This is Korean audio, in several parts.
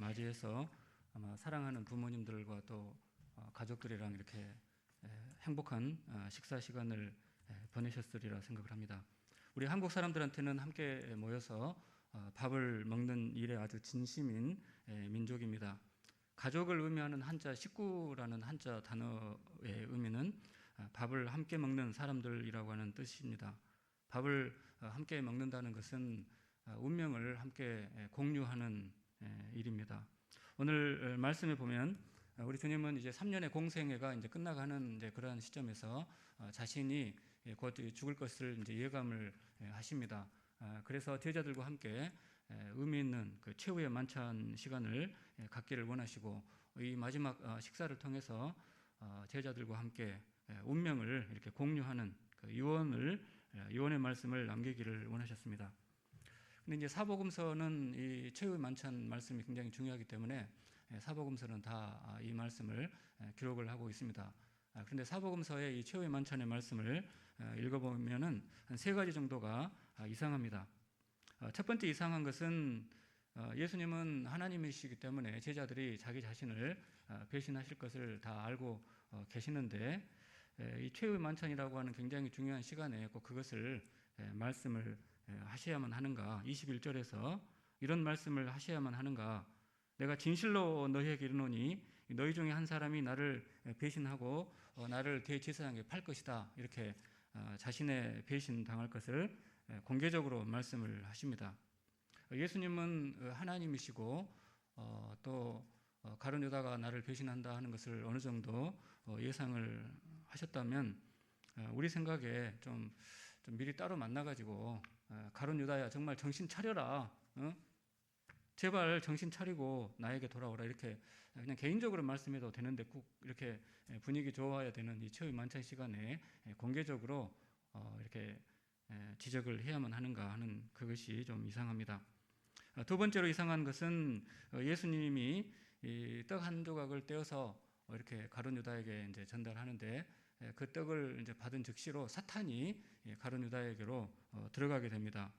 맞이해서 아마 사랑하는 부모님들과 또 가족들이랑 이렇게 행복한 식사 시간을 보내셨으리라 생각을 합니다. 우리 한국 사람들한테는 함께 모여서 밥을 먹는 일에 아주 진심인 민족입니다. 가족을 의미하는 한자 식구라는 한자 단어의 의미는 밥을 함께 먹는 사람들이라고 하는 뜻입니다. 밥을 함께 먹는다는 것은 운명을 함께 공유하는 일입니다. 오늘 말씀에 보면 우리 주님은 이제 3년의 공생애가 이제 끝나가는 이제 그러한 시점에서 자신이 곧 죽을 것을 이제 예감을 하십니다. 그래서 제자들과 함께 의미 있는 그 최후의 만찬 시간을 갖기를 원하시고 이 마지막 식사를 통해서 제자들과 함께 운명을 이렇게 공유하는 그 유언의 말씀을 남기기를 원하셨습니다. 근데 이제 사복음서는 이 최후의 만찬 말씀이 굉장히 중요하기 때문에 사복음서는 다 이 말씀을 기록을 하고 있습니다. 그런데 사복음서의 이 최후의 만찬의 말씀을 읽어보면은 한 세 가지 정도가 이상합니다. 첫 번째 이상한 것은 예수님은 하나님이시기 때문에 제자들이 자기 자신을 배신하실 것을 다 알고 계시는데 이 최후의 만찬이라고 하는 굉장히 중요한 시간에 꼭 그것을 말씀을 하셔야만 하는가? 21절에서 이런 말씀을 하셔야만 하는가? 내가 진실로 너희에게 이르노니 너희 중에 한 사람이 나를 배신하고 나를 대제사장에게 팔 것이다. 이렇게 자신의 배신 당할 것을 공개적으로 말씀을 하십니다. 예수님은 하나님이시고 또 가룟 유다가 나를 배신한다 하는 것을 어느 정도 예상을 하셨다면 우리 생각에 좀 미리 따로 만나가지고 가룟 유다야 정말 정신 차려라, 제발 정신 차리고 나에게 돌아오라 이렇게 그냥 개인적으로 말씀해도 되는데 꼭 이렇게 분위기 좋아야 되는 이 최후의 만찬 시간에 공개적으로 이렇게 지적을 해야만 하는가 하는 그것이 좀 이상합니다. 두 번째로 이상한 것은 예수님이 떡 한 조각을 떼어서 이렇게 가룟 유다에게 이제 전달하는데 그 떡을 이제 받은 즉시로 사탄이 가룟 유다에게로 들어가게 됩니다.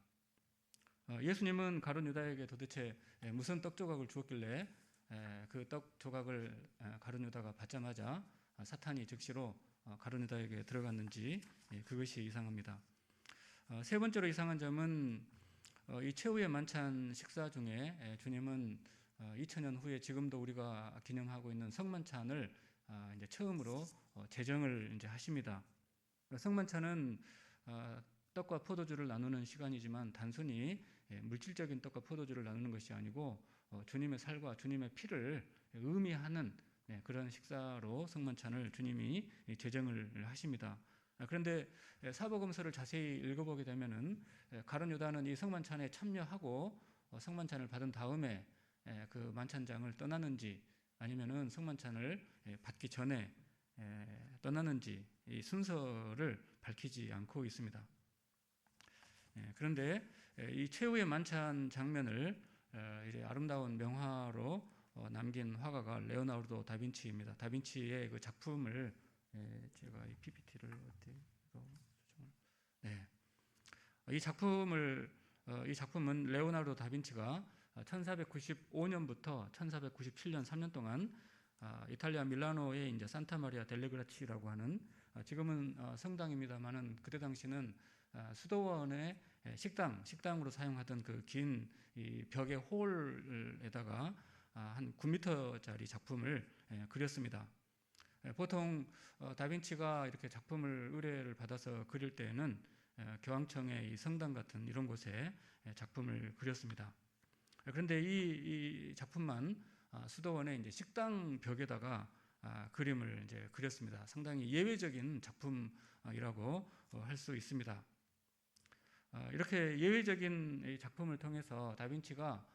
예수님은 가룟 유다에게 도대체 무슨 떡 조각을 주었길래 그 떡 조각을 가룟 유다가 받자마자 사탄이 즉시로 가룟 유다에게 들어갔는지 그것이 이상합니다. 세 번째로 이상한 점은 이 최후의 만찬 식사 중에 주님은 2000년 후에 지금도 우리가 기념하고 있는 성만찬을 이제 처음으로 제정을 이제 하십니다. 성만찬은 떡과 포도주를 나누는 시간이지만 단순히 물질적인 떡과 포도주를 나누는 것이 아니고 주님의 살과 주님의 피를 의미하는 그런 식사로 성만찬을 주님이 제정을 하십니다. 그런데 사복음서를 자세히 읽어보게 되면은 가룟 유다는 이 성만찬에 참여하고 성만찬을 받은 다음에 그 만찬장을 떠나는지 아니면은 성만찬을 받기 전에 떠나는지 이 순서를 밝히지 않고 있습니다. 그런데 이 최후의 만찬 장면을 이제 아름다운 명화로 남긴 화가가 레오나르도 다빈치입니다. 다빈치의 그 작품을 제가 이 PPT를 이 작품은 레오나르도 다빈치가 1495년부터 1497년 3년 동안 이탈리아 밀라노의 이제 산타 마리아 델레그라치라고 하는 지금은 성당입니다만은 그때 당시는 수도원의 식당으로 사용하던 그 긴 이 벽의 홀에다가 한 9m짜리 작품을 그렸습니다. 보통 다빈치가 이렇게 작품을 의뢰를 받아서 그릴 때에는 교황청의 이 성당 같은 이런 곳에 작품을 그렸습니다. 그런데 이 작품만 수도원의 이제 식당 벽에다가 그림을 이제 그렸습니다. 상당히 예외적인 작품이라고 할 수 있습니다. 이렇게 예외적인 작품을 통해서 다빈치가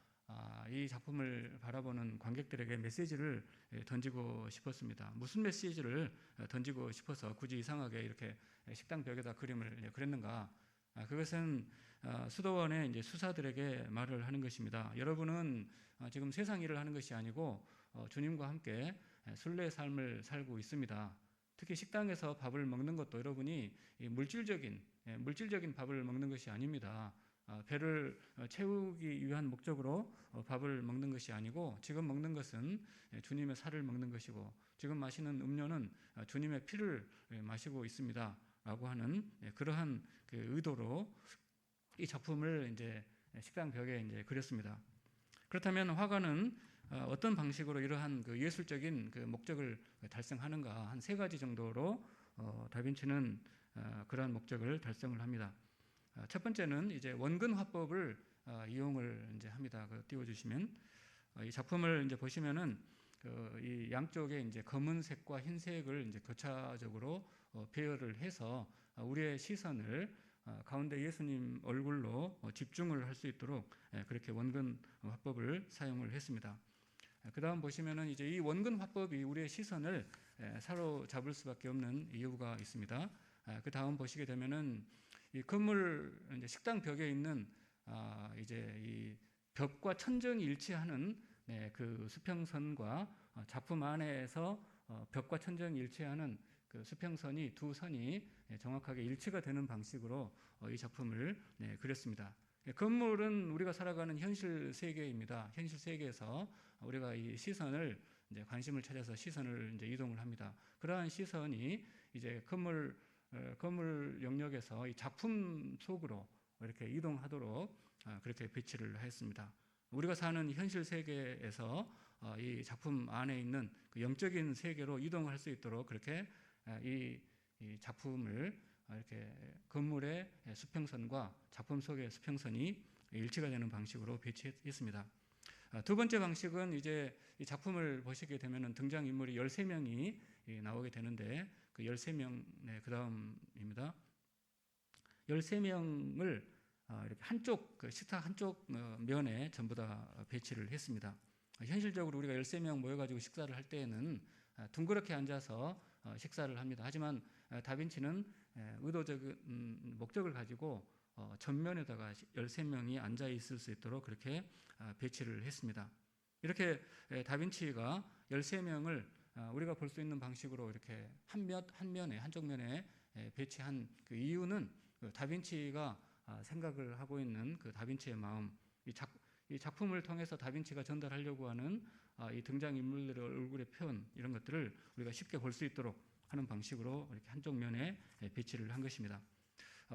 이 작품을 바라보는 관객들에게 메시지를 던지고 싶었습니다. 무슨 메시지를 던지고 싶어서 굳이 이상하게 이렇게 식당 벽에다 그림을 그렸는가? 그것은 수도원의 이제 수사들에게 말을 하는 것입니다. 여러분은 지금 세상 일을 하는 것이 아니고 주님과 함께 순례의 삶을 살고 있습니다. 특히 식당에서 밥을 먹는 것도 여러분이 물질적인 밥을 먹는 것이 아닙니다. 배를 채우기 위한 목적으로 밥을 먹는 것이 아니고 지금 먹는 것은 주님의 살을 먹는 것이고 지금 마시는 음료는 주님의 피를 마시고 있습니다. 라고 하는 그러한 그 의도로 이 작품을 이제 식당 벽에 이제 그렸습니다. 그렇다면 화가는 어떤 방식으로 이러한 그 예술적인 그 목적을 달성하는가 한 3가지 정도로 다빈치는 그러한 목적을 달성을 합니다. 첫 번째는 이제 원근 화법을 이용을 이제 합니다. 띄워주시면 이 작품을 이제 보시면은 이 양쪽에 이제 검은색과 흰색을 이제 교차적으로 배열을 해서 우리의 시선을 가운데 예수님 얼굴로 집중을 할 수 있도록 그렇게 원근 화법을 사용을 했습니다. 그 다음 보시면은 이제 이 원근 화법이 우리의 시선을 사로잡을 수밖에 없는 이유가 있습니다. 그 다음 보시게 되면은 이 건물 이제 식당 벽에 있는 이제 이 벽과 천정이 일치하는 그 수평선과 작품 안에서 벽과 천정이 일치하는 그 수평선이 두 선이 정확하게 일치가 되는 방식으로 이 작품을 그렸습니다. 건물은 우리가 살아가는 현실 세계입니다. 현실 세계에서 우리가 이 시선을 이제 관심을 찾아서 시선을 이제 이동을 합니다. 그러한 시선이 이제 건물 영역에서 이 작품 속으로 이렇게 이동하도록 그렇게 배치를 했습니다. 우리가 사는 현실 세계에서 이 작품 안에 있는 그 영적인 세계로 이동할 수 있도록 그렇게 이 작품을 이렇게 건물의 수평선과 작품 속의 수평선이 일치가 되는 방식으로 배치했습니다. 두 번째 방식은 이제 이 작품을 보시게 되면 등장 인물이 13명이 나오게 되는데 그 13명 그 다음입니다. 13명을 이렇게 한쪽 그 식탁 한쪽 면에 전부 다 배치를 했습니다. 현실적으로 우리가 13명 모여가지고 식사를 할 때에는 둥그렇게 앉아서 식사를 합니다. 하지만 다빈치는 의도적인 목적을 가지고 전면에다가 13명이 앉아 있을 수 있도록 그렇게 배치를 했습니다. 이렇게 다빈치가 13명을 우리가 볼 수 있는 방식으로 이렇게 한쪽 면에 배치한 그 이유는 다빈치가 생각을 하고 있는 그 다빈치의 마음, 이 작품을 통해서 다빈치가 전달하려고 하는 이 등장인물들의 얼굴의 표현 이런 것들을 우리가 쉽게 볼 수 있도록 하는 방식으로 이렇게 한쪽 면에 배치를 한 것입니다.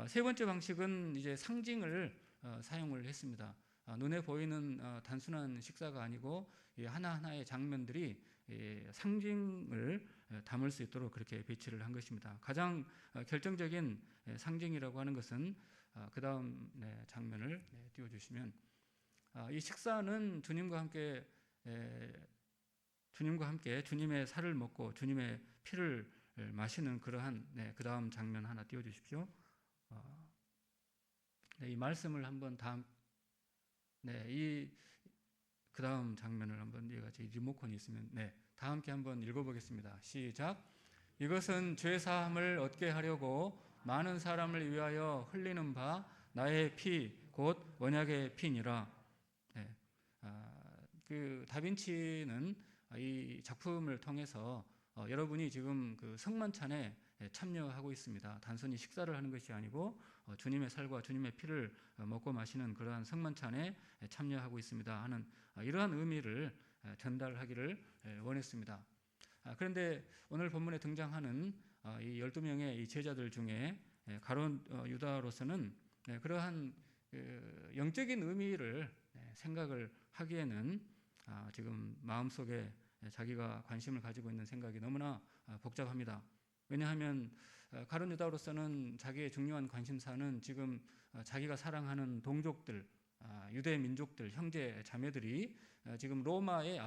세 번째 방식은 이제 상징을 사용을 했습니다. 눈에 보이는 단순한 식사가 아니고 하나하나의 장면들이 상징을 담을 수 있도록 그렇게 배치를 한 것입니다. 가장 결정적인 상징이라고 하는 것은 그 다음 장면을 띄워주시면 이 식사는 주님과 함께 주님의 살을 먹고 주님의 피를 마시는 그러한 그 다음 장면 하나 띄워주십시오. 이 말씀을 한번 그 다음 장면을 한번 같이 리모컨이 있으면 다 함께 한번 읽어보겠습니다. 시작. 이것은 죄 사함을 얻게 하려고 많은 사람을 위하여 흘리는 바 나의 피 곧 언약의 피니라. 그 다빈치는 이 작품을 통해서 여러분이 지금 그 성만찬에 참여하고 있습니다. 단순히 식사를 하는 것이 아니고 주님의 살과 주님의 피를 먹고 마시는 그러한 성만찬에 참여하고 있습니다 하는 이러한 의미를 전달하기를 원했습니다. 그런데 오늘 본문에 등장하는 이 12명의 이 제자들 중에 가룟 유다로서는 그러한 영적인 의미를 생각을 하기에는 지금 마음속에 자기가 관심을 가지고 있는 생각이 너무나 복잡합니다. 왜냐하면 가룟 유다로서는 자기의 중요한 관심사는 지금 자기가 사랑하는 동족들, 유대 민족들, 형제 자매들이 지금 로마의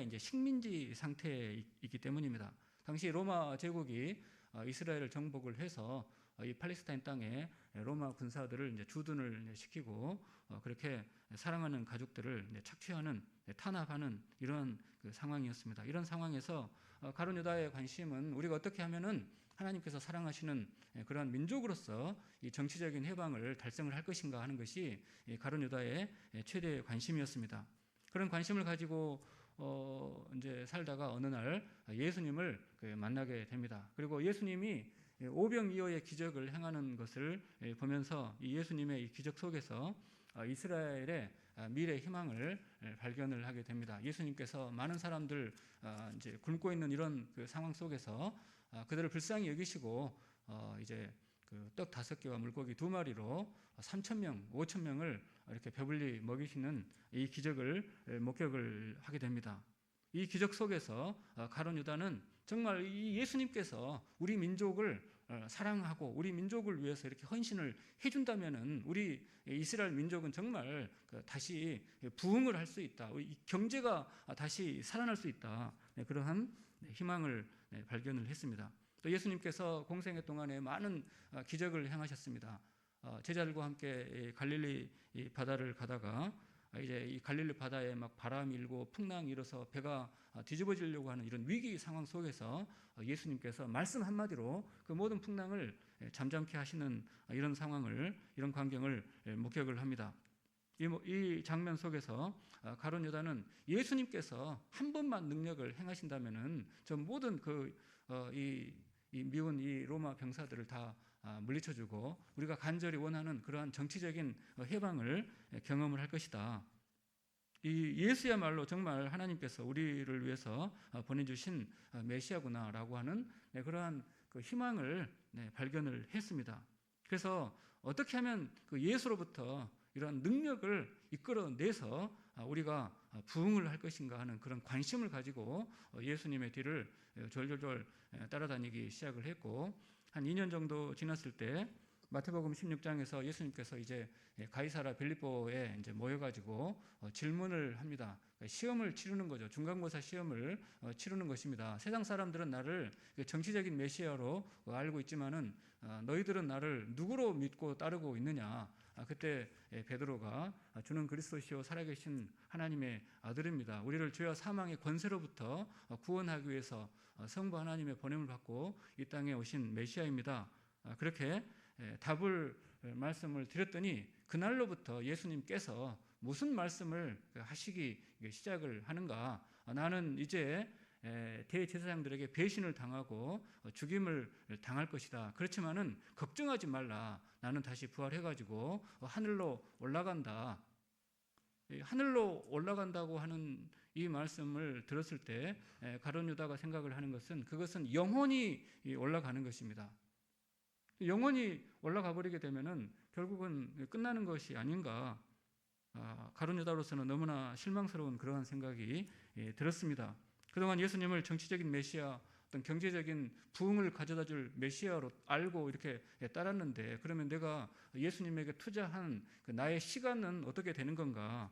이제 식민지 상태에 있기 때문입니다. 당시 로마 제국이 이스라엘을 정복을 해서 이 팔레스타인 땅에 로마 군사들을 이제 주둔을 시키고 그렇게 사랑하는 가족들을 착취하는 탄압하는 이런 그 상황이었습니다. 이런 상황에서 가룟 유다의 관심은 우리가 어떻게 하면은 하나님께서 사랑하시는 그러한 민족으로서 이 정치적인 해방을 달성을 할 것인가 하는 것이 가룟 유다의 최대 관심이었습니다. 그런 관심을 가지고 이제 살다가 어느 날 예수님을 만나게 됩니다. 그리고 예수님이 오병이어의 기적을 행하는 것을 보면서 이 예수님의 이 기적 속에서 이스라엘의 미래 희망을 발견을 하게 됩니다. 예수님께서 많은 사람들 이제 굶고 있는 이런 그 상황 속에서 그들을 불쌍히 여기시고 이제 그 떡 5개와 물고기 2마리로 3,000명, 5,000명을 이렇게 배불리 먹이시는 이 기적을 목격을 하게 됩니다. 이 기적 속에서 가룟 유다는 정말 이 예수님께서 우리 민족을 사랑하고 우리 민족을 위해서 이렇게 헌신을 해준다면은 우리 이스라엘 민족은 정말 다시 부흥을 할 수 있다. 우리 경제가 다시 살아날 수 있다. 그러한 희망을 발견을 했습니다. 또 예수님께서 공생애 동안에 많은 기적을 행하셨습니다. 제자들과 함께 갈릴리 바다를 가다가 이제 이 갈릴리 바다에 막 바람이 일고 풍랑이 일어서 배가 뒤집어지려고 하는 이런 위기 상황 속에서 예수님께서 말씀 한마디로 그 모든 풍랑을 잠잠케 하시는 이런 상황을, 이런 광경을 목격을 합니다. 이 장면 속에서 가룟 유다는 예수님께서 한 번만 능력을 행하신다면은 저 모든 이 미운 이 로마 병사들을 다 물리쳐주고 우리가 간절히 원하는 그러한 정치적인 해방을 경험을 할 것이다. 이 예수야말로 정말 하나님께서 우리를 위해서 보내주신 메시아구나라고 하는 그러한 그 희망을 발견을 했습니다. 그래서 어떻게 하면 그 예수로부터 이러한 능력을 이끌어내서 우리가 부흥을 할 것인가 하는 그런 관심을 가지고 예수님의 뒤를 졸졸졸 따라다니기 시작을 했고, 한 2년 정도 지났을 때 마태복음 16장에서 예수님께서 이제 가이사라 빌립보에 이제 모여가지고 질문을 합니다. 시험을 치르는 거죠. 중간고사 시험을 치르는 것입니다. 세상 사람들은 나를 정치적인 메시아로 알고 있지만은 너희들은 나를 누구로 믿고 따르고 있느냐? 그때 베드로가 주는 그리스도시요 살아계신 하나님의 아들입니다. 우리를 죄와 사망의 권세로부터 구원하기 위해서 성부 하나님의 보냄을 받고 이 땅에 오신 메시아입니다. 그렇게 답을 말씀을 드렸더니 그날로부터 예수님께서 무슨 말씀을 하시기 시작을 하는가? 나는 이제 대제사장들에게 배신을 당하고 죽임을 당할 것이다. 그렇지만은 걱정하지 말라. 나는 다시 부활해가지고 하늘로 올라간다. 하늘로 올라간다고 하는 이 말씀을 들었을 때 가룟 유다가 생각을 하는 것은 그것은 영원히 올라가는 것입니다. 영원히 올라가 버리게 되면은 결국은 끝나는 것이 아닌가. 가룟 유다로서는 너무나 실망스러운 그러한 생각이 들었습니다. 그동안 예수님을 정치적인 메시아, 어떤 경제적인 부흥을 가져다줄 메시아로 알고 이렇게 따랐는데, 그러면 내가 예수님에게 투자한 그 나의 시간은 어떻게 되는 건가?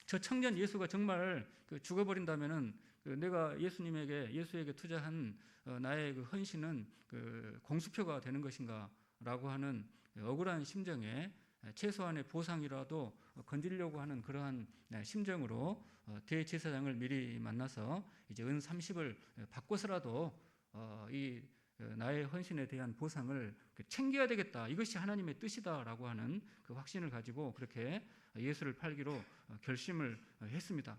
저 청년 예수가 정말 죽어버린다면은 내가 예수에게 투자한 나의 그 헌신은 그 공수표가 되는 것인가라고 하는 억울한 심정에 최소한의 보상이라도 건지려고 하는 그러한 심정으로 대제사장을 미리 만나서 이제 은 30을 받고서라도 이 나의 헌신에 대한 보상을 챙겨야 되겠다. 이것이 하나님의 뜻이다라고 하는 그 확신을 가지고 그렇게 예수를 팔기로 결심을 했습니다.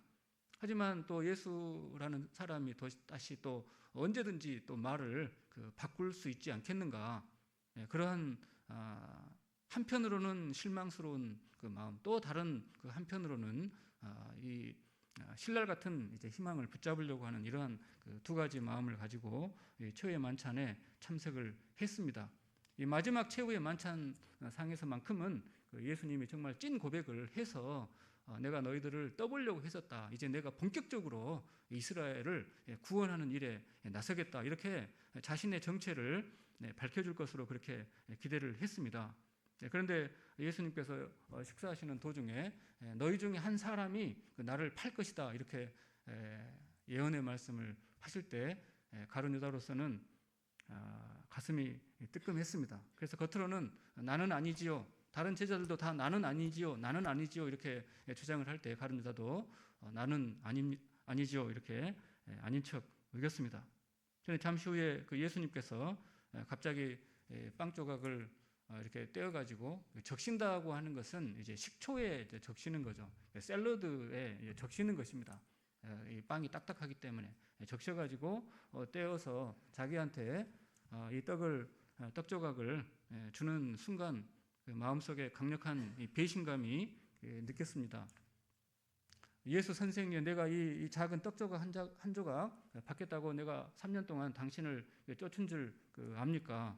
하지만 또 예수라는 사람이 다시 또 언제든지 또 말을 바꿀 수 있지 않겠는가. 그러한 한편으로는 실망스러운 그 마음, 또 다른 그 한편으로는 이 신랄 같은 이제 희망을 붙잡으려고 하는 이러한 그 두 가지 마음을 가지고 최후의 만찬에 참석을 했습니다. 이 마지막 최후의 만찬 상에서만큼은 예수님이 정말 찐 고백을 해서 내가 너희들을 떠보려고 했었다. 이제 내가 본격적으로 이스라엘을 구원하는 일에 나서겠다. 이렇게 자신의 정체를 밝혀줄 것으로 그렇게 기대를 했습니다. 그런데 예수님께서 식사하시는 도중에 너희 중에 한 사람이 나를 팔 것이다. 이렇게 예언의 말씀을 하실 때 가룟 유다로서는 가슴이 뜨끔했습니다. 그래서 겉으로는 나는 아니지요. 다른 제자들도 다 나는 아니지요. 나는 아니지요. 이렇게 주장을 할 때 가룟 유다도 나는 아니지요. 이렇게 아닌 척 우겼습니다. 저는 잠시 후에 그 예수님께서 갑자기 빵 조각을 이렇게 떼어가지고 적신다고 하는 것은 이제 식초에 적시는 거죠. 샐러드에 적시는 것입니다. 이 빵이 딱딱하기 때문에 적셔가지고 떼어서 자기한테 이 떡 조각을 주는 순간 그 마음속에 강력한 이 배신감이 느꼈습니다. 예수 선생님, 내가 이 작은 떡 조각 한 조각 받겠다고 내가 3년 동안 당신을 쫓은 줄 압니까?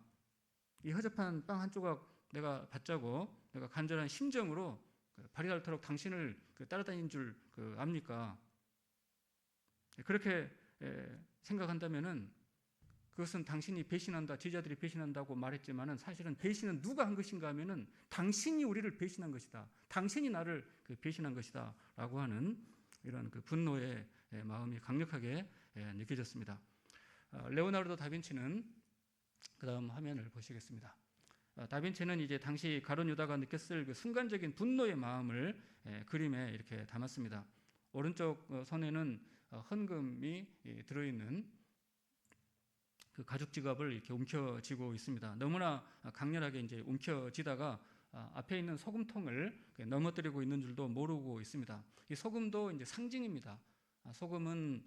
이 허접한 빵 한 조각 내가 받자고 내가 간절한 심정으로 발이 닳도록 당신을 따라다닌 줄 압니까? 그렇게 생각한다면은 그것은 당신이 배신한다, 제자들이 배신한다고 말했지만은 사실은 배신은 누가 한 것인가 하면은 당신이 우리를 배신한 것이다. 당신이 나를 배신한 것이다라고 하는 이런 분노의 마음이 강력하게 느껴졌습니다. 레오나르도 다빈치는 그다음 화면을 보시겠습니다. 다빈치는 이제 당시 가룟 유다가 느꼈을 그 순간적인 분노의 마음을 그림에 이렇게 담았습니다. 오른쪽 손에는 헌금이 들어있는 그 가죽 지갑을 이렇게 움켜쥐고 있습니다. 너무나 강렬하게 이제 움켜쥐다가 앞에 있는 소금통을 넘어뜨리고 있는 줄도 모르고 있습니다. 이 소금도 이제 상징입니다. 소금은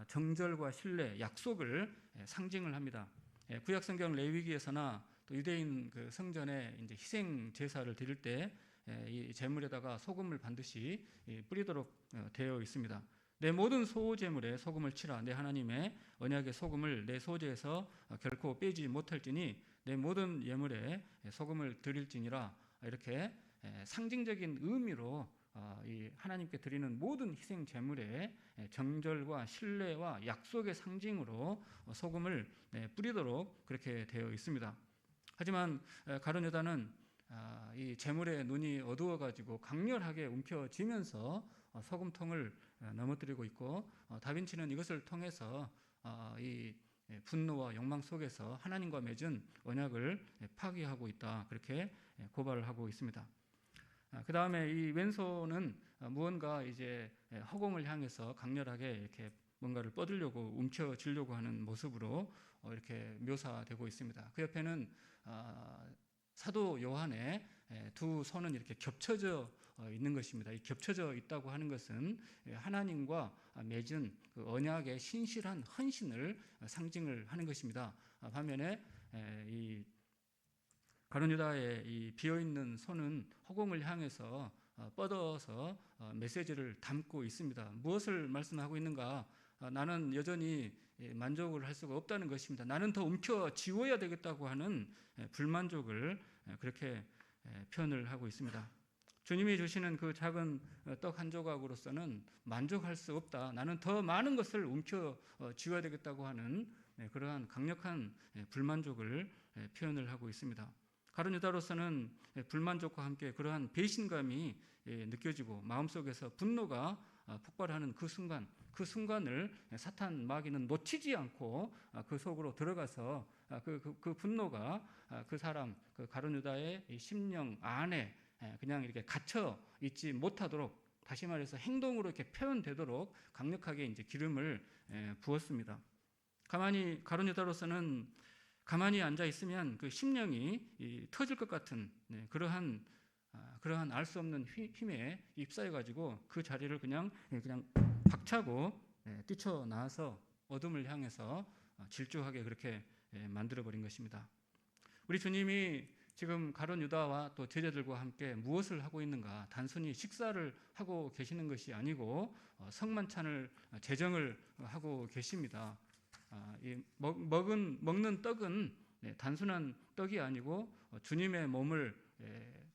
정절과 신뢰, 약속을 상징을 합니다. 구약 성경 레위기에서나 또 유대인 그 성전에 이제 희생 제사를 드릴 때 이 제물에다가 소금을 반드시 뿌리도록 되어 있습니다. 내 모든 소제물에 소금을 치라. 내 하나님의 언약의 소금을 내 소제에서 결코 빼지 못할지니 내 모든 예물에 소금을 드릴지니라. 이렇게 상징적인 의미로 이 하나님께 드리는 모든 희생 제물에 정절과 신뢰와 약속의 상징으로 소금을 뿌리도록 그렇게 되어 있습니다. 하지만 가룟 유다는 이 제물의 눈이 어두워가지고 강렬하게 움켜쥐면서 소금통을 넘어뜨리고 있고, 다빈치는 이것을 통해서 이 분노와 욕망 속에서 하나님과 맺은 언약을 파기하고 있다, 그렇게 고발을 하고 있습니다. 그 다음에 이 왼손은 무언가 이제 허공을 향해서 강렬하게 이렇게 뭔가를 뻗으려고 움켜쥐려고 하는 모습으로 이렇게 묘사되고 있습니다. 그 옆에는 사도 요한의 두 손은 이렇게 겹쳐져 있는 것입니다. 이 겹쳐져 있다고 하는 것은 하나님과 맺은 그 언약의 신실한 헌신을 상징을 하는 것입니다. 반면에 이 가룟 유다의 이 비어 있는 손은 허공을 향해서 뻗어서 메시지를 담고 있습니다. 무엇을 말씀하고 있는가? 나는 여전히 만족을 할 수가 없다는 것입니다. 나는 더 움켜쥐어야 되겠다고 하는 불만족을 그렇게 표현을 하고 있습니다. 주님이 주시는 그 작은 떡 한 조각으로서는 만족할 수 없다. 나는 더 많은 것을 움켜쥐어야 되겠다고 하는 그러한 강력한 불만족을 표현을 하고 있습니다. 가룟 유다로서는 불만족과 함께 그러한 배신감이 느껴지고 마음속에서 분노가 폭발하는 그 순간을 사탄 마귀는 놓치지 않고 그 속으로 들어가서 그 분노가 그 사람, 그 가룟 유다의 심령 안에 그냥 이렇게 갇혀 있지 못하도록, 다시 말해서 행동으로 이렇게 표현되도록 강력하게 이제 기름을 부었습니다. 가룟 유다로서는 가만히 앉아 있으면 그 심령이 터질 것 같은 그러한 알 수 없는 힘에 휩싸여 가지고 그 자리를 그냥 박차고 뛰쳐나와서 어둠을 향해서 질주하게 그렇게 만들어 버린 것입니다. 우리 주님이 지금 가룟 유다와 또 제자들과 함께 무엇을 하고 있는가? 단순히 식사를 하고 계시는 것이 아니고 성만찬을 제정을 하고 계십니다. 먹는 떡은 단순한 떡이 아니고 주님의 몸을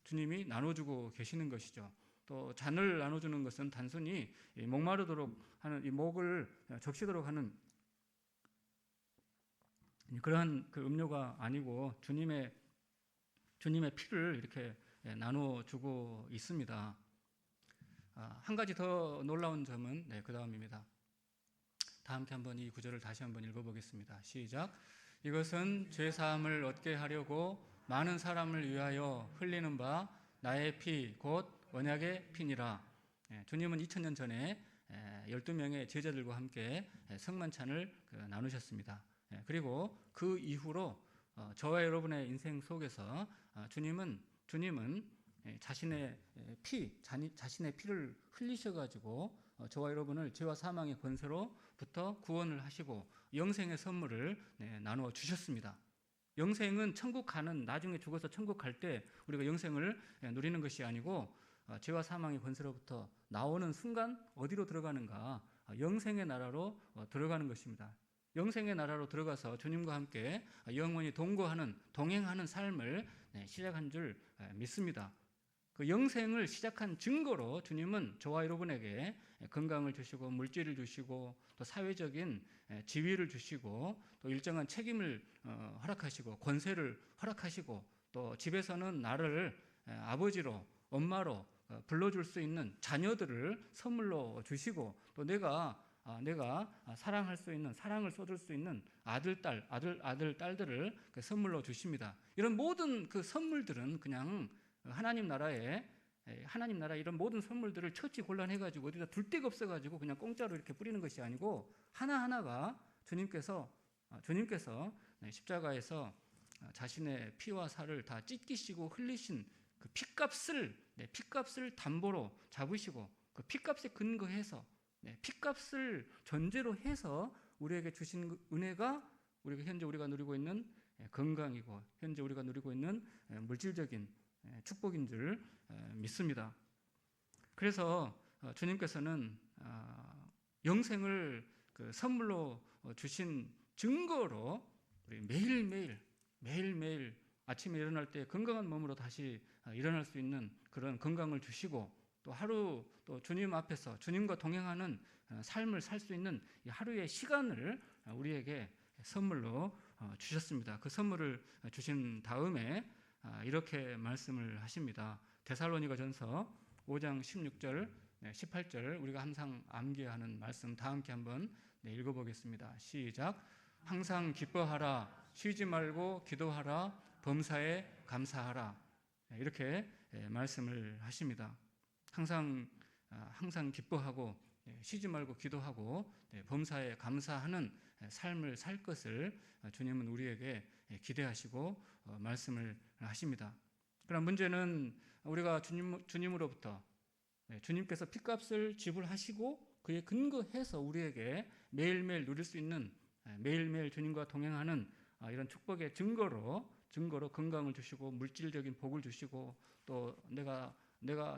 주님이 나눠주고 계시는 것이죠. 또 잔을 나눠주는 것은 단순히 목마르도록 하는, 이 목을 적시도록 하는 그러한 그 음료가 아니고 주님의 피를 이렇게 나눠주고 있습니다. 한 가지 더 놀라운 점은 그 다음입니다. 다 함께 한번 이 구절을 다시 한번 읽어보겠습니다. 시작. 이것은 죄사함을 얻게 하려고 많은 사람을 위하여 흘리는 바 나의 피 곧 언약의 피니라. 주님은 2000년 전에 12명의 제자들과 함께 성만찬을 나누셨습니다. 그리고 그 이후로 저와 여러분의 인생 속에서 주님은 자신의 피를 흘리셔가지고 저와 여러분을 죄와 사망의 권세로부터 구원을 하시고 영생의 선물을 나누어 주셨습니다. 영생은 천국 가는, 나중에 죽어서 천국 갈 때 우리가 영생을 누리는 것이 아니고 죄와 사망의 권세로부터 나오는 순간 어디로 들어가는가? 영생의 나라로 들어가는 것입니다. 영생의 나라로 들어가서 주님과 함께 영원히 동행하는 삶을 시작한 줄 믿습니다. 그 영생을 시작한 증거로 주님은 저와 여러분에게 건강을 주시고 물질을 주시고 또 사회적인 지위를 주시고 또 일정한 책임을 허락하시고 권세를 허락하시고 또 집에서는 나를 아버지로 엄마로 불러줄 수 있는 자녀들을 선물로 주시고 또 내가 사랑할 수 있는, 사랑을 쏟을 수 있는 아들, 딸들을 선물로 주십니다. 이런 모든 그 선물들은 그냥 하나님 나라에 이런 모든 선물들을 처치곤란해가지고 어디다 둘 데가 없어가지고 그냥 공짜로 이렇게 뿌리는 것이 아니고 하나하나가 주님께서 십자가에서 자신의 피와 살을 다 찢기시고 흘리신 그 피값을 담보로 잡으시고 그 피값에 근거해서 피값을 전제로 해서 우리에게 주신 은혜가 현재 우리가 누리고 있는 건강이고 현재 우리가 누리고 있는 물질적인 축복인 줄 믿습니다. 그래서 주님께서는 영생을 그 선물로 주신 증거로 우리 매일매일 아침에 일어날 때 건강한 몸으로 다시 일어날 수 있는 그런 건강을 주시고 또 주님 앞에서 주님과 동행하는 삶을 살 수 있는 이 하루의 시간을 우리에게 선물로 주셨습니다. 그 선물을 주신 다음에 이렇게 말씀을 하십니다. 데살로니가전서 5장 16절, 18절 우리가 항상 암기하는 말씀 다 함께 한번 읽어보겠습니다. 시작. 항상 기뻐하라, 쉬지 말고 기도하라, 범사에 감사하라. 이렇게 말씀을 하십니다. 항상 기뻐하고 쉬지 말고 기도하고 범사에 감사하는 삶을 살 것을 주님은 우리에게 기대하시고 말씀을 하십니다. 그러나 문제는 우리가 주님으로부터 주님께서 피값을 지불하시고 그에 근거해서 우리에게 매일매일 누릴 수 있는 매일매일 주님과 동행하는 이런 축복의 증거로 건강을 주시고 물질적인 복을 주시고 또 내가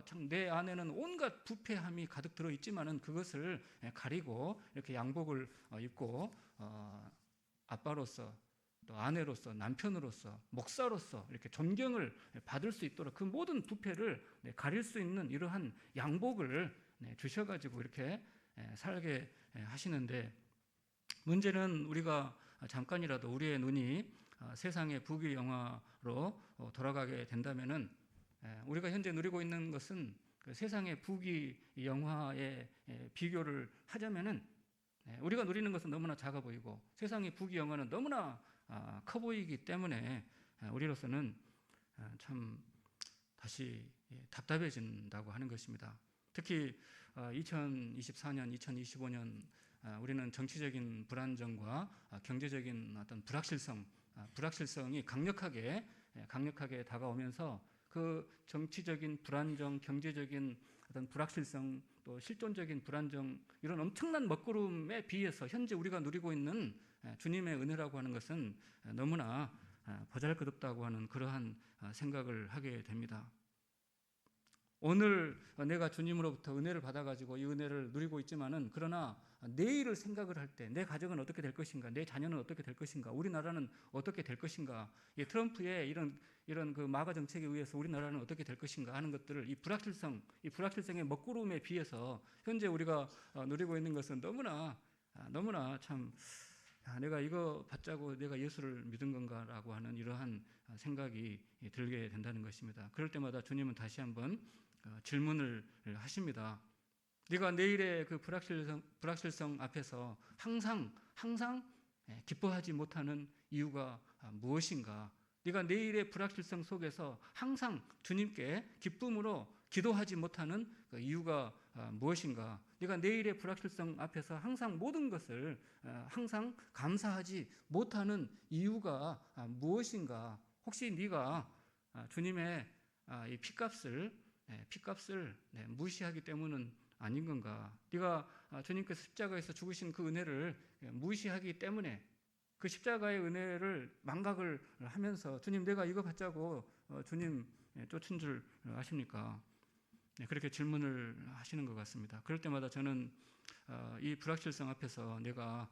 참 내 안에는 온갖 부패함이 가득 들어 있지만은 그것을 가리고 이렇게 양복을 입고 아빠로서 또 아내로서 남편으로서 목사로서 이렇게 존경을 받을 수 있도록 그 모든 부패를 가릴 수 있는 이러한 양복을 주셔가지고 이렇게 살게 하시는데 문제는 우리가 잠깐이라도 우리의 눈이 세상의 부귀영화로 돌아가게 된다면은 우리가 현재 누리고 있는 것은 그 세상의 부귀영화에 비교를 하자면은 우리가 누리는 것은 너무나 작아 보이고 세상의 부귀영화는 너무나 커 보이기 때문에 우리로서는 참 다시 답답해진다고 하는 것입니다. 특히 2024년, 2025년 우리는 정치적인 불안정과 경제적인 어떤 불확실성이 강력하게 다가오면서 그 정치적인 불안정, 경제적인 어떤 불확실성, 또 실존적인 불안정 이런 엄청난 먹구름에 비해서 현재 우리가 누리고 있는 주님의 은혜라고 하는 것은 너무나 보잘것없다고 하는 그러한 생각을 하게 됩니다. 오늘 내가 주님으로부터 은혜를 받아가지고 이 은혜를 누리고 있지만은 그러나 내일을 생각을 할 때 내 가정은 어떻게 될 것인가, 내 자녀는 어떻게 될 것인가, 우리나라는 어떻게 될 것인가, 이 트럼프의 이런 그 마가 정책에 의해서 우리나라는 어떻게 될 것인가 하는 것들을 이 불확실성의 먹구름에 비해서 현재 우리가 누리고 있는 것은 너무나 참 내가 이거 받자고 내가 예수를 믿은 건가라고 하는 이러한 생각이 들게 된다는 것입니다. 그럴 때마다 주님은 다시 한번 질문을 하십니다. 네가 내일의 그 불확실성 앞에서 항상 기뻐하지 못하는 이유가 무엇인가? 네가 내일의 불확실성 속에서 항상 주님께 기쁨으로 기도하지 못하는 그 이유가 무엇인가? 네가 내일의 불확실성 앞에서 항상 모든 것을 항상 감사하지 못하는 이유가 무엇인가? 혹시 네가 주님의 이 피값을 무시하기 때문은 아닌 건가? 네가 주님께서 십자가에서 죽으신 그 은혜를 무시하기 때문에 그 십자가의 은혜를 망각을 하면서 주님 내가 이거 받자고 주님 쫓은 줄 아십니까? 그렇게 질문을 하시는 것 같습니다. 그럴 때마다 저는 이 불확실성 앞에서 내가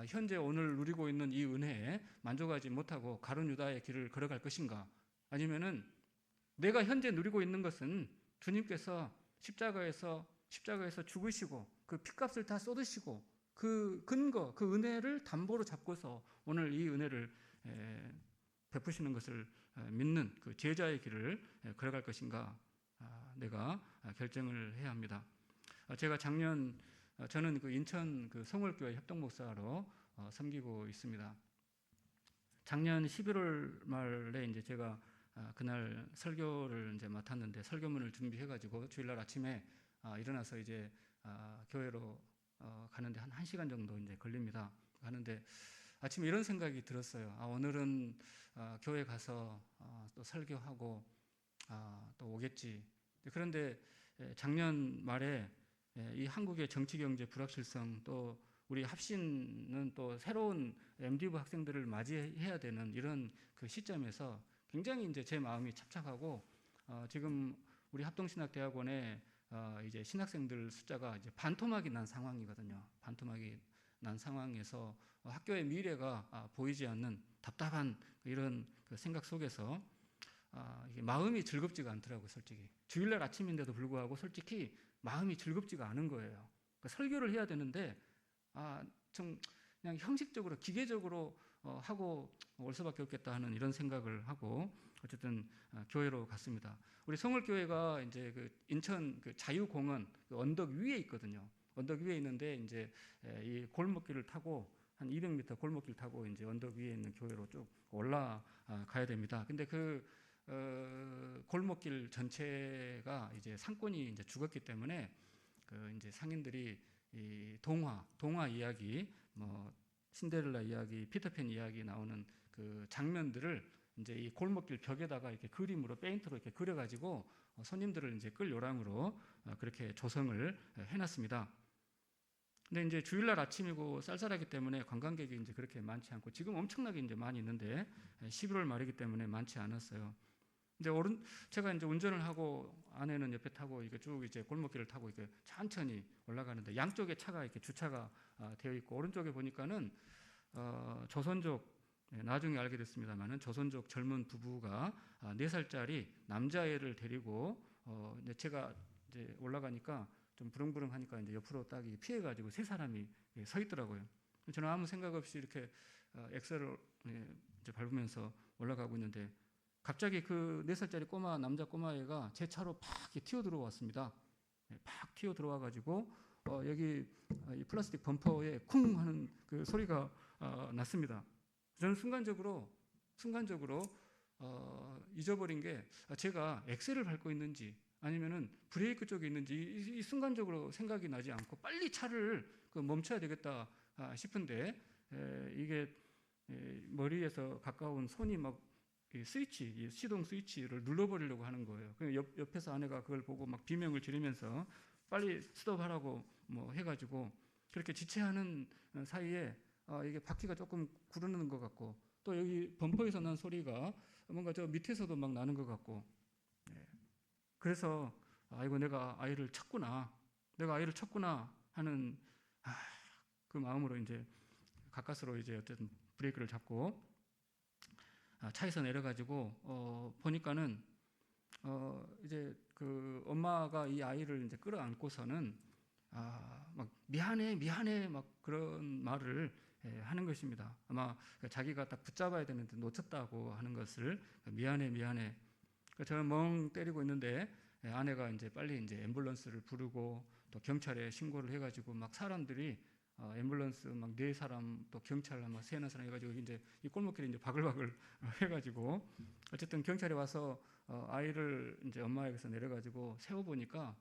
현재 오늘 누리고 있는 이 은혜에 만족하지 못하고 가룟 유다의 길을 걸어갈 것인가? 아니면은 내가 현재 누리고 있는 것은 주님께서 십자가에서 죽으시고 그 피값을 다 쏟으시고 그 근거, 그 은혜를 담보로 잡고서 오늘 이 은혜를 베푸시는 것을 믿는 그 제자의 길을 걸어갈 것인가? 내가 결정을 해야 합니다. 제가 작년 저는 그 인천 그 성월교회 협동목사로 섬기고 있습니다. 작년 11월 말에 이제 제가 그날 설교를 이제 맡았는데 설교문을 준비해가지고 주일날 아침에 일어나서 이제 교회로 가는데 한 1시간 정도 이제 걸립니다. 가는데 아침에 이런 생각이 들었어요. 오늘은 교회 가서 또 설교하고 또 오겠지. 그런데 작년 말에 이 한국의 정치 경제 불확실성 또 우리 합신은 또 새로운 MD부 학생들을 맞이해야 되는 이런 그 시점에서 굉장히 이제 제 마음이 착잡하고 지금 우리 합동신학대학원에 이제 신학생들 숫자가 이제 반토막이 난 상황이거든요. 반토막이 난 상황에서 학교의 미래가 보이지 않는 답답한 이런 그 생각 속에서 이게 마음이 즐겁지가 않더라고요, 솔직히. 주일날 아침인데도 불구하고 솔직히 마음이 즐겁지가 않은 거예요. 그러니까 설교를 해야 되는데 좀 그냥 형식적으로 기계적으로 하고 올 수밖에 없겠다 하는 이런 생각을 하고 어쨌든 교회로 갔습니다. 우리 성월교회가 이제 그 인천 그 자유공원 그 언덕 위에 있거든요. 언덕 위에 있는데 이제 이 골목길을 타고 한 200m 골목길 타고 이제 언덕 위에 있는 교회로 쭉 올라가야 됩니다. 근데 그 골목길 전체가 이제 상권이 이제 죽었기 때문에 그 이제 상인들이 이 동화 이야기, 뭐 신데렐라 이야기, 피터팬 이야기 나오는 그 장면들을 이제 이 골목길 벽에다가 이렇게 그림으로 페인트로 이렇게 그려가지고 손님들을 이제 끌 요량으로 그렇게 조성을 해놨습니다. 근데 이제 주일날 아침이고 쌀쌀하기 때문에 관광객이 이제 그렇게 많지 않고 지금 엄청나게 이제 많이 있는데 11월 말이기 때문에 많지 않았어요. 근데 제가 이제 운전을 하고 아내는 옆에 타고 이게 쭉 이제 골목길을 타고 이렇게 천천히 올라가는데 양쪽에 차가 이렇게 주차가 되어 있고 오른쪽에 보니까는 조선족 나중에 알게 됐습니다만은 조선족 젊은 부부가 4살짜리 남자애를 데리고 제가 이제 올라가니까 좀 부릉부릉하니까 이제 옆으로 딱 피해가지고 3사람이 서 있더라고요. 저는 아무 생각 없이 이렇게 엑셀을 이제 밟으면서 올라가고 있는데 갑자기 그 4살짜리 남자 꼬마애가 제 차로 팍 튀어 들어왔습니다. 팍 튀어 들어와가지고 여기 이 플라스틱 범퍼에 쿵 하는 그 소리가 났습니다. 저는 순간적으로 잊어버린 게 제가 엑셀을 밟고 있는지 아니면은 브레이크 쪽에 있는지 이 순간적으로 생각이 나지 않고 빨리 차를 멈춰야 되겠다 싶은데 이게 머리에서 가까운 손이 막 이 시동 스위치를 눌러버리려고 하는 거예요. 옆에서 아내가 그걸 보고 막 비명을 지르면서 빨리 스톱하라고 뭐 해가지고 그렇게 지체하는 사이에 이게 바퀴가 조금 구르는 것 같고 또 여기 범퍼에서 난 소리가 뭔가 저 밑에서도 막 나는 것 같고 그래서 이거 내가 아이를 쳤구나 하는 그 마음으로 이제 가까스로 이제 어쨌든 브레이크를 잡고 차에서 내려가지고 보니까는 이제 그 엄마가 이 아이를 이제 끌어안고서는 막 미안해 막 그런 말을 하는 것입니다. 아마 자기가 딱 붙잡아야 되는데 놓쳤다고 하는 것을 미안해. 저는 멍 때리고 있는데 아내가 이제 빨리 이제 앰뷸런스를 부르고 또 경찰에 신고를 해가지고 막 사람들이 앰뷸런스 막 4사람 또 경찰 막 3-4사람 해가지고 이제 이 골목길에 이제 바글바글 해가지고 어쨌든 경찰이 와서 아이를 이제 엄마에게서 내려가지고 세워보니까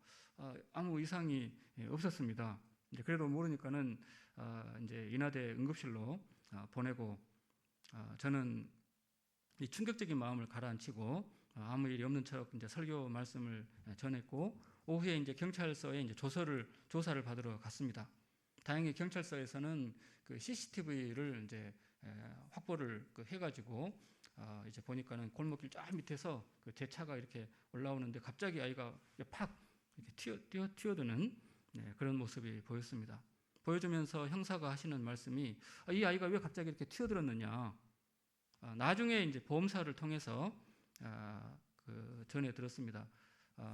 아무 이상이 없었습니다. 이제 그래도 모르니까는 이제 인하대 응급실로 보내고 저는 이 충격적인 마음을 가라앉히고 아무 일이 없는 척 이제 설교 말씀을 전했고 오후에 이제 경찰서에 이제 조사를 받으러 갔습니다. 다행히 경찰서에서는 그 CCTV를 이제 확보를 해가지고 이제 보니까는 골목길 쫙 밑에서 그 제 차가 이렇게 올라오는데 갑자기 아이가 팍 이렇게 튀어드는 그런 모습이 보였습니다. 보여주면서 형사가 하시는 말씀이 이 아이가 왜 갑자기 이렇게 튀어들었느냐. 나중에 이제 보험사를 통해서 그 전해 들었습니다.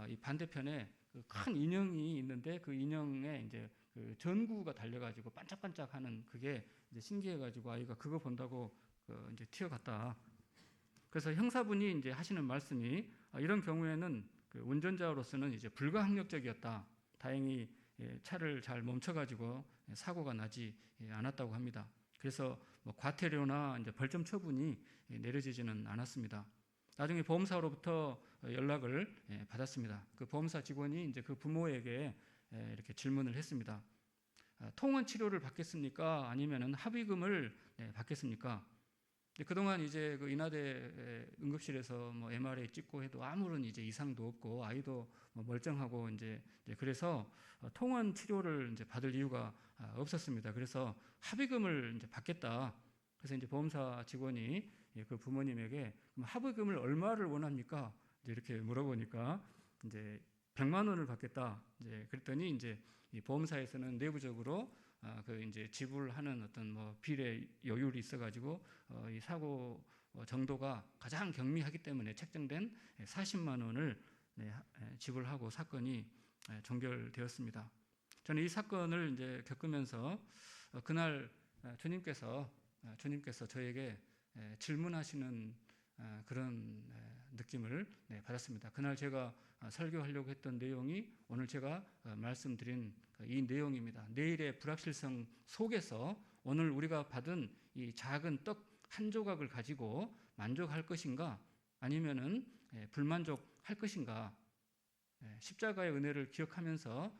이 반대편에 그 큰 인형이 있는데 그 인형에 이제 그 전구가 달려가지고 반짝반짝하는 그게 이제 신기해가지고 아이가 그거 본다고 이제 튀어갔다. 그래서 형사분이 이제 하시는 말씀이 이런 경우에는 그 운전자로서는 이제 불가항력적이었다. 다행히 차를 잘 멈춰가지고 사고가 나지 않았다고 합니다. 그래서 뭐 과태료나 이제 벌점 처분이 내려지지는 않았습니다. 나중에 보험사로부터 연락을 받았습니다. 그 보험사 직원이 이제 그 부모에게 이렇게 질문을 했습니다. 통원 치료를 받겠습니까? 아니면은 합의금을 받겠습니까? 그동안 이제 그 인하대 응급실에서 뭐 MRI 찍고 해도 아무런 이제 이상도 없고 아이도 뭐 멀쩡하고 이제 그래서 통원 치료를 이제 받을 이유가 없었습니다. 그래서 합의금을 이제 받겠다. 그래서 이제 보험사 직원이 그 부모님에게 합의금을 얼마를 원합니까? 이렇게 물어보니까 이제 100만 원을 받겠다. 이제 그랬더니 이제 이 보험사에서는 내부적으로 그 이제 지불하는 어떤 뭐 비례 여율이 있어가지고 이 사고 정도가 가장 경미하기 때문에 책정된 40만 원을 지불하고 사건이 종결되었습니다. 저는 이 사건을 이제 겪으면서 그날 주님께서 저에게 질문하시는 그런 느낌을 받았습니다. 그날 제가 설교하려고 했던 내용이 오늘 제가 말씀드린 이 내용입니다. 내일의 불확실성 속에서 오늘 우리가 받은 이 작은 떡 한 조각을 가지고 만족할 것인가 아니면은 불만족할 것인가. 십자가의 은혜를 기억하면서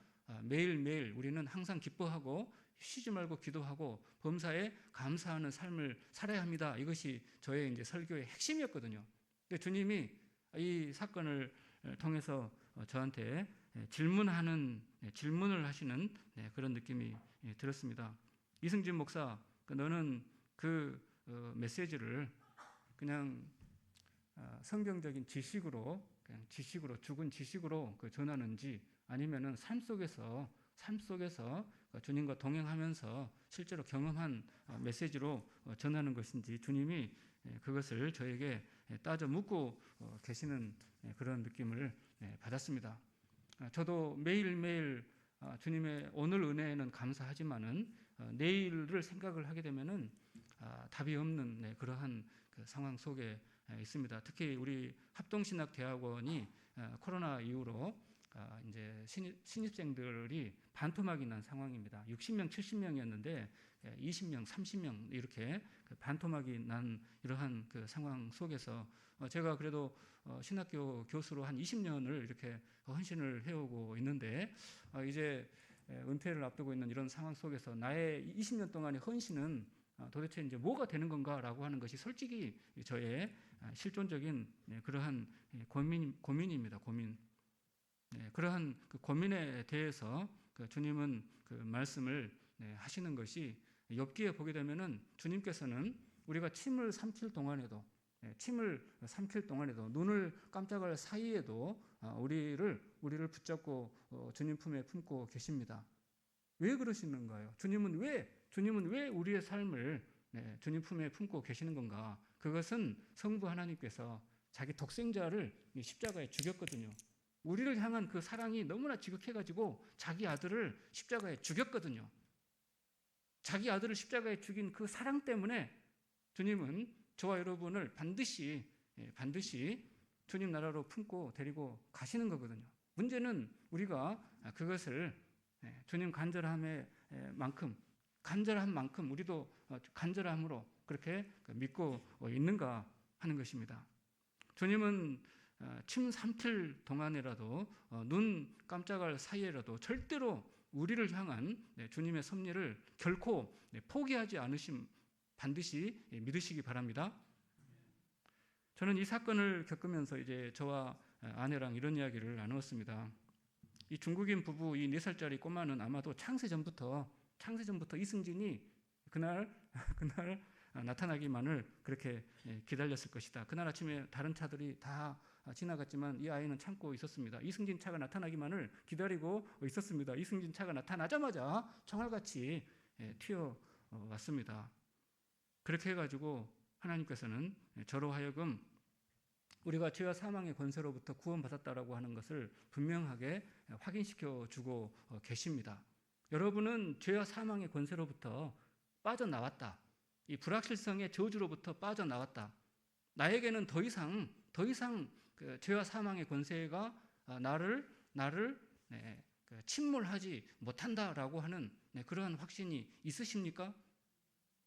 매일매일 우리는 항상 기뻐하고 쉬지 말고 기도하고 범사에 감사하는 삶을 살아야 합니다. 이것이 저의 이제 설교의 핵심이었거든요. 근데 주님이 이 사건을 통해서 저한테 질문을 하시는 그런 느낌이 들었습니다. 이승진 목사, 너는 그 메시지를 그냥 성경적인 지식으로 죽은 지식으로 전하는지 아니면은 삶 속에서 주님과 동행하면서 실제로 경험한 메시지로 전하는 것인지 주님이 그것을 저에게 따져 묻고 계시는 그런 느낌을 받았습니다. 저도 매일매일 주님의 오늘 은혜에는 감사하지만은 내일을 생각을 하게 되면은 답이 없는 그러한 그 상황 속에 있습니다. 특히 우리 합동신학대학원이 코로나 이후로 이제 신입생들이 반토막이 난 상황입니다. 60명, 70명이었는데 20명, 30명 이렇게 반토막이 난 이러한 그 상황 속에서 제가 그래도 신학교 교수로 한 20년을 이렇게 헌신을 해오고 있는데 이제 은퇴를 앞두고 있는 이런 상황 속에서 나의 20년 동안의 헌신은 도대체 이제 뭐가 되는 건가라고 하는 것이 솔직히 저의 실존적인 그러한 고민입니다. 고민. 그러한 그 고민에 대해서 주님은 그 말씀을 하시는 것이 욥기에 보게 되면은 주님께서는 우리가 침을 삼킬 동안에도 눈을 깜짝할 사이에도 우리를 붙잡고 주님 품에 품고 계십니다. 왜 그러시는가요? 주님은 왜 우리의 삶을 주님 품에 품고 계시는 건가? 그것은 성부 하나님께서 자기 독생자를 십자가에 죽였거든요. 우리를 향한 그 사랑이 너무나 지극해가지고 자기 아들을 십자가에 죽였거든요. 자기 아들을 십자가에 죽인 그 사랑 때문에 주님은 저와 여러분을 반드시 주님 나라로 품고 데리고 가시는 거거든요. 문제는 우리가 그것을 주님 간절한 만큼 우리도 간절함으로 그렇게 믿고 있는가 하는 것입니다. 주님은 침 삼킬 동안이라도 눈 깜짝할 사이에라도 절대로 우리를 향한 주님의 섭리를 결코 포기하지 않으심 반드시 믿으시기 바랍니다. 저는 이 사건을 겪으면서 이제 저와 아내랑 이런 이야기를 나누었습니다. 이 중국인 부부 이 4살짜리 꼬마는 아마도 창세전부터 이승진이 그날 나타나기만을 그렇게 기다렸을 것이다. 그날 아침에 다른 차들이 다 지나갔지만 이 아이는 참고 있었습니다. 이승진 차가 나타나기만을 기다리고 있었습니다. 이승진 차가 나타나자마자 총알같이 튀어왔습니다. 그렇게 해가지고 하나님께서는 저로 하여금 우리가 죄와 사망의 권세로부터 구원받았다라고 하는 것을 분명하게 확인시켜 주고 계십니다. 여러분은 죄와 사망의 권세로부터 빠져나왔다. 이 불확실성의 저주로부터 빠져나왔다. 나에게는 더 이상 그 죄와 사망의 권세가 나를 침몰하지 못한다라고 하는 그러한 확신이 있으십니까?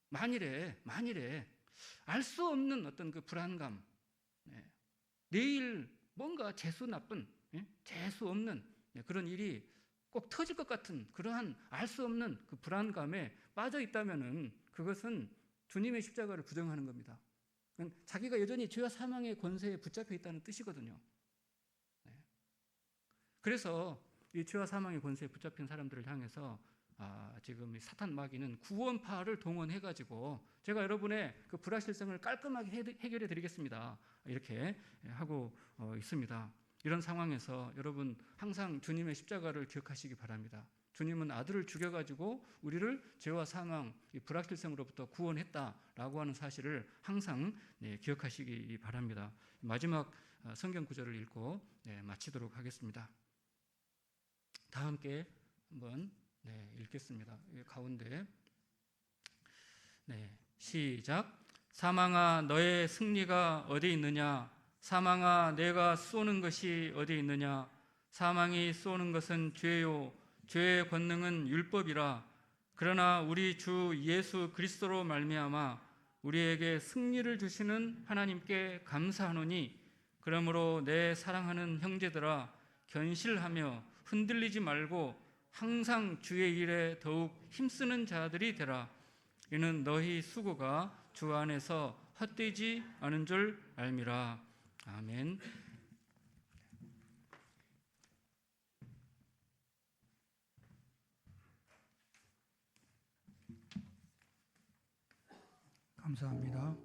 만일에 알 수 없는 어떤 그 불안감, 내일 뭔가 재수 없는 그런 일이 꼭 터질 것 같은 그러한 알 수 없는 그 불안감에 빠져 있다면은 그것은 주님의 십자가를 부정하는 겁니다. 자기가 여전히 죄와 사망의 권세에 붙잡혀 있다는 뜻이거든요. 그래서 이 죄와 사망의 권세에 붙잡힌 사람들을 향해서 지금 이 사탄 마귀는 구원파를 동원해가지고 제가 여러분의 그 불확실성을 깔끔하게 해결해 드리겠습니다. 이렇게 하고 있습니다. 이런 상황에서 여러분 항상 주님의 십자가를 기억하시기 바랍니다. 주님은 아들을 죽여가지고 우리를 죄와 사망, 이 불확실성으로부터 구원했다라고 하는 사실을 항상 기억하시기 바랍니다. 마지막 성경 구절을 읽고 마치도록 하겠습니다. 다 함께 한번 읽겠습니다. 가운데 시작. 사망아 너의 승리가 어디 있느냐? 사망아 내가 쏘는 것이 어디 있느냐? 사망이 쏘는 것은 죄요 죄의 권능은 율법이라. 그러나 우리 주 예수 그리스도로 말미암아 우리에게 승리를 주시는 하나님께 감사하노니 그러므로 내 사랑하는 형제들아 견실하며 흔들리지 말고 항상 주의 일에 더욱 힘쓰는 자들이 되라. 이는 너희 수고가 주 안에서 헛되지 않은 줄 알미라. 아멘. 감사합니다.